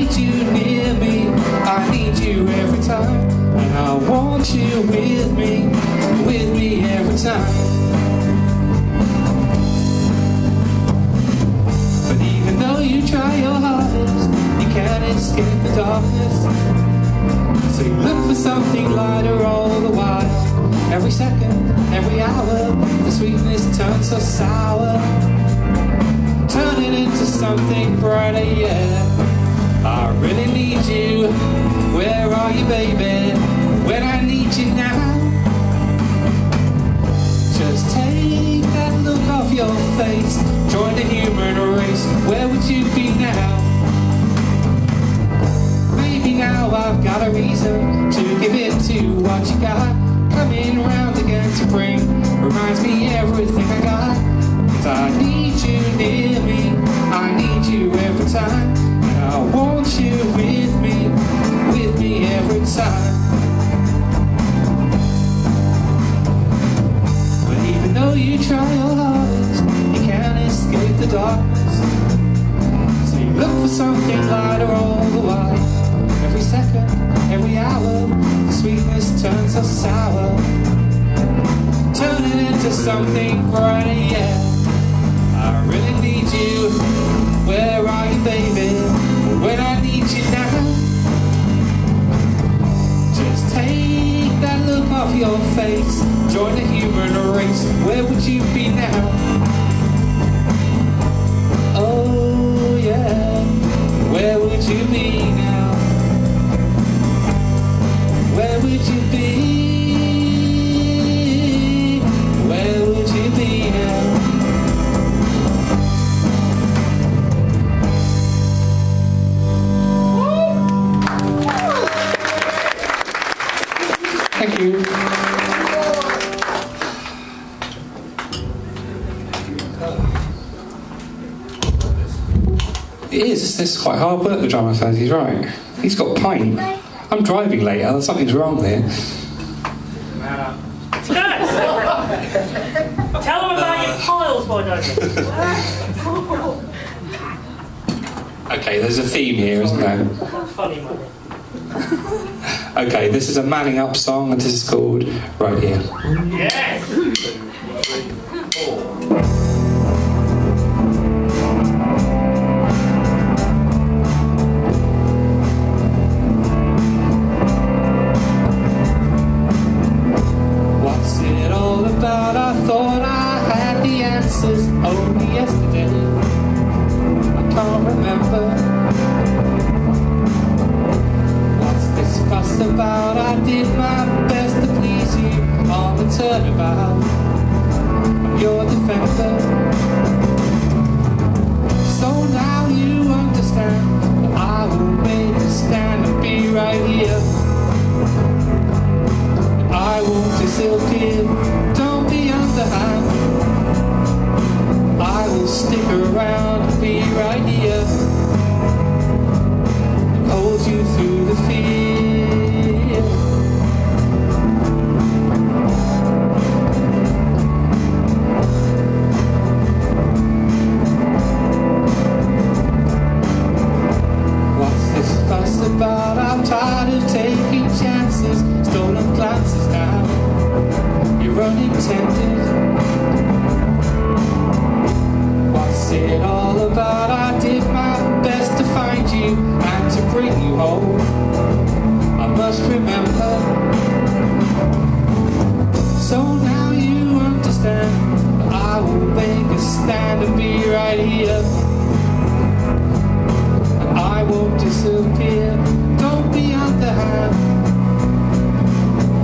need you near me. I need you every time, and I want you with me every time. But even though you try your hardest, you can't escape the darkness. So you look for something lighter all the while. Every second, every hour, the sweetness turns so sour, turning into something brighter, yeah. I really need you. Where are you, baby, when I need you now? Just take that look off your face, join the human race. Where would you be now? Maybe now I've got a reason to give in to what you got. Coming round again to bring, reminds me everything I got. 'Cause I need you near me, I need you every time, and I want you with me every time. But even though you try your hardest, you can't escape the darkness. So you look for something lighter all the while. Every second, every hour, the sweetness turns so sour, turning into something brighter, yeah. I really need you. Where are you, baby, when I need you now? Just take that look off your face, join the human race. Where would you be now? Oh yeah, where would you be now? Where would you be? Where would you be now? Thank you. It is. This is quite hard work, the drummer says. He's right. He's got paint. I'm driving later. Something's wrong there. Tell them about your piles, why don't you? Okay, there's a theme here, isn't there? Funny money. Okay, this is a manning up song, and this is called Right Here. Yes! What's it all about? I thought I had the answers only yesterday. I can't remember. What's this fuss about? I did my best to please you on the turnabout. I'm your defender. So now you understand that I will make a stand and be right here. I won't disappear, don't be underhand. I will stick around and be right here, and hold you through the fear. What's this fuss about? I'm tired of taking chances, stolen glances now, you're unintended. What's it all about? I did my best to find you and to bring you home. I must remember. So now you understand that I will make a stand and be right here. And I won't disappear, don't be underhand.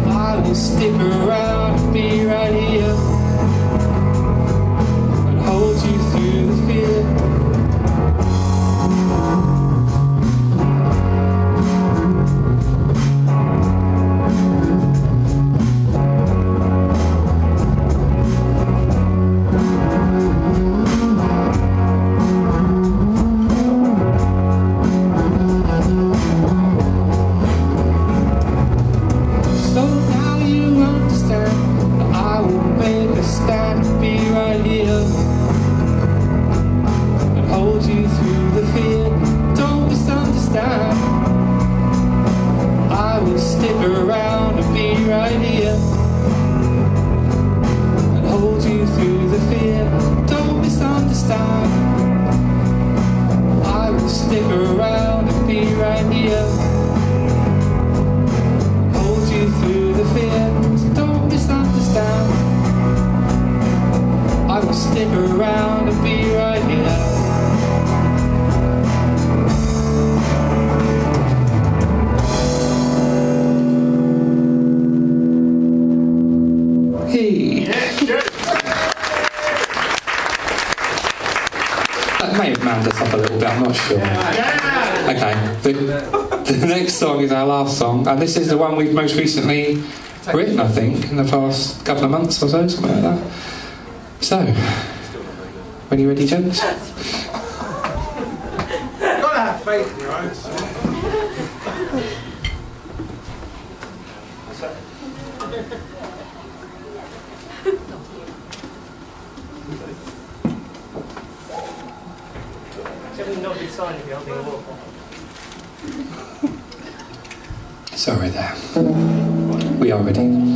I will stick around and be right here, and hold you through the fear. So now you understand radio. Hold you through the fear, so don't misunderstand. I will stick around and be right here. That may have manned us up a little bit, I'm not sure. Okay, the next song is our last song, and this is the one we've most recently written, I think, in the past couple of months or so, something like that. So, when you ready, gents? You've got to have faith in your own song. Not a good sign if you're holding a walk. Sorry there. We are ready.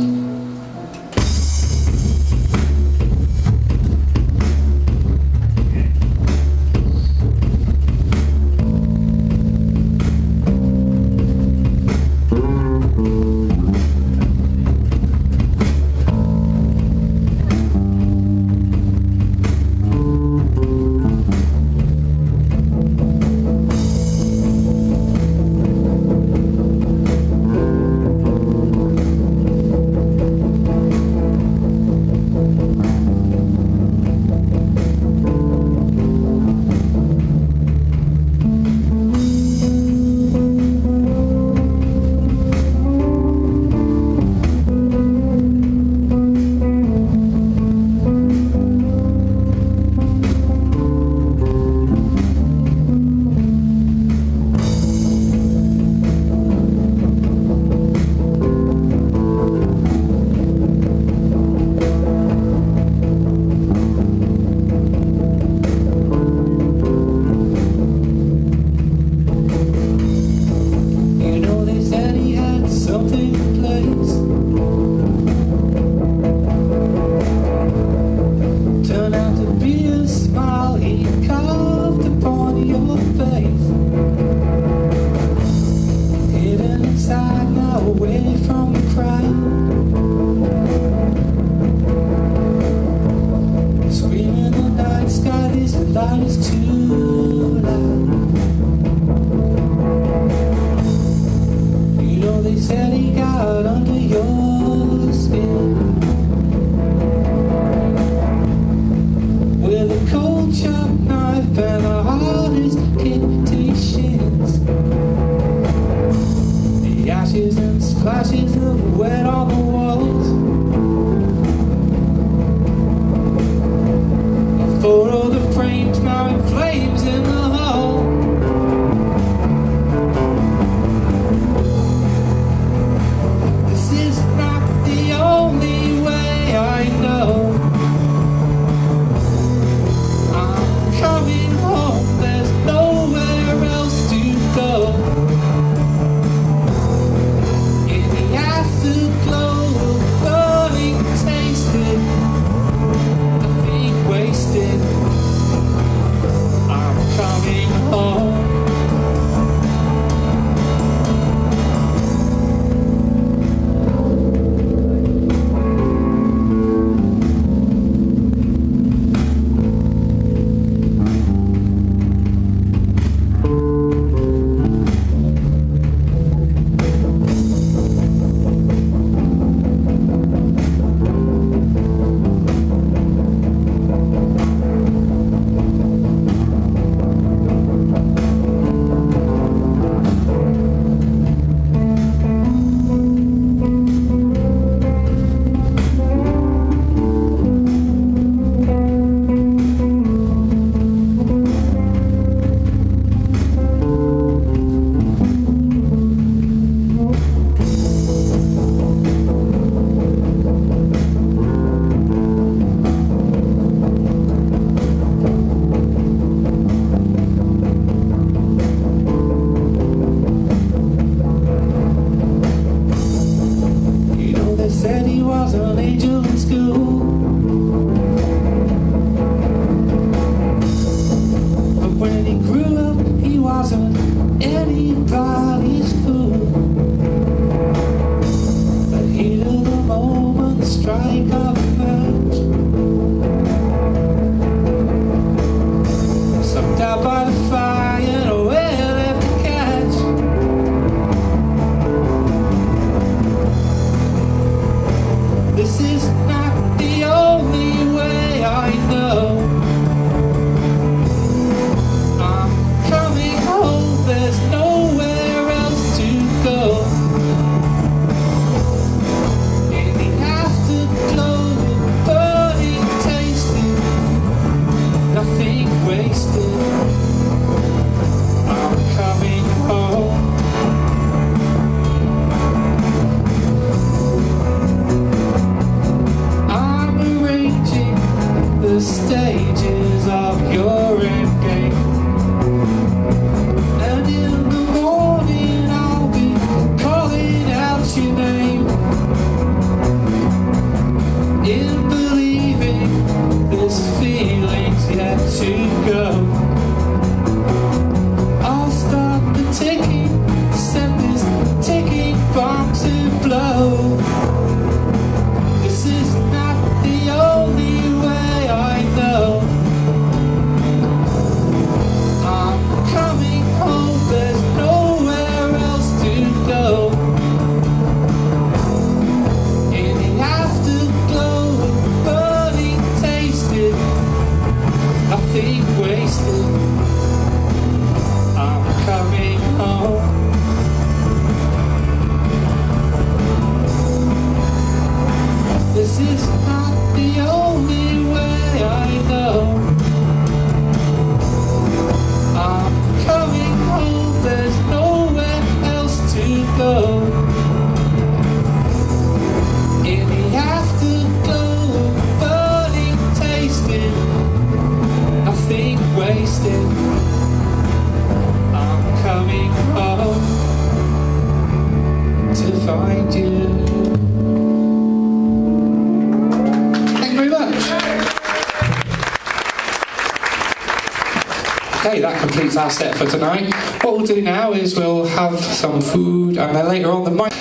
Okay, that completes our set for tonight. What we'll do now is we'll have some food, and then later on the mic.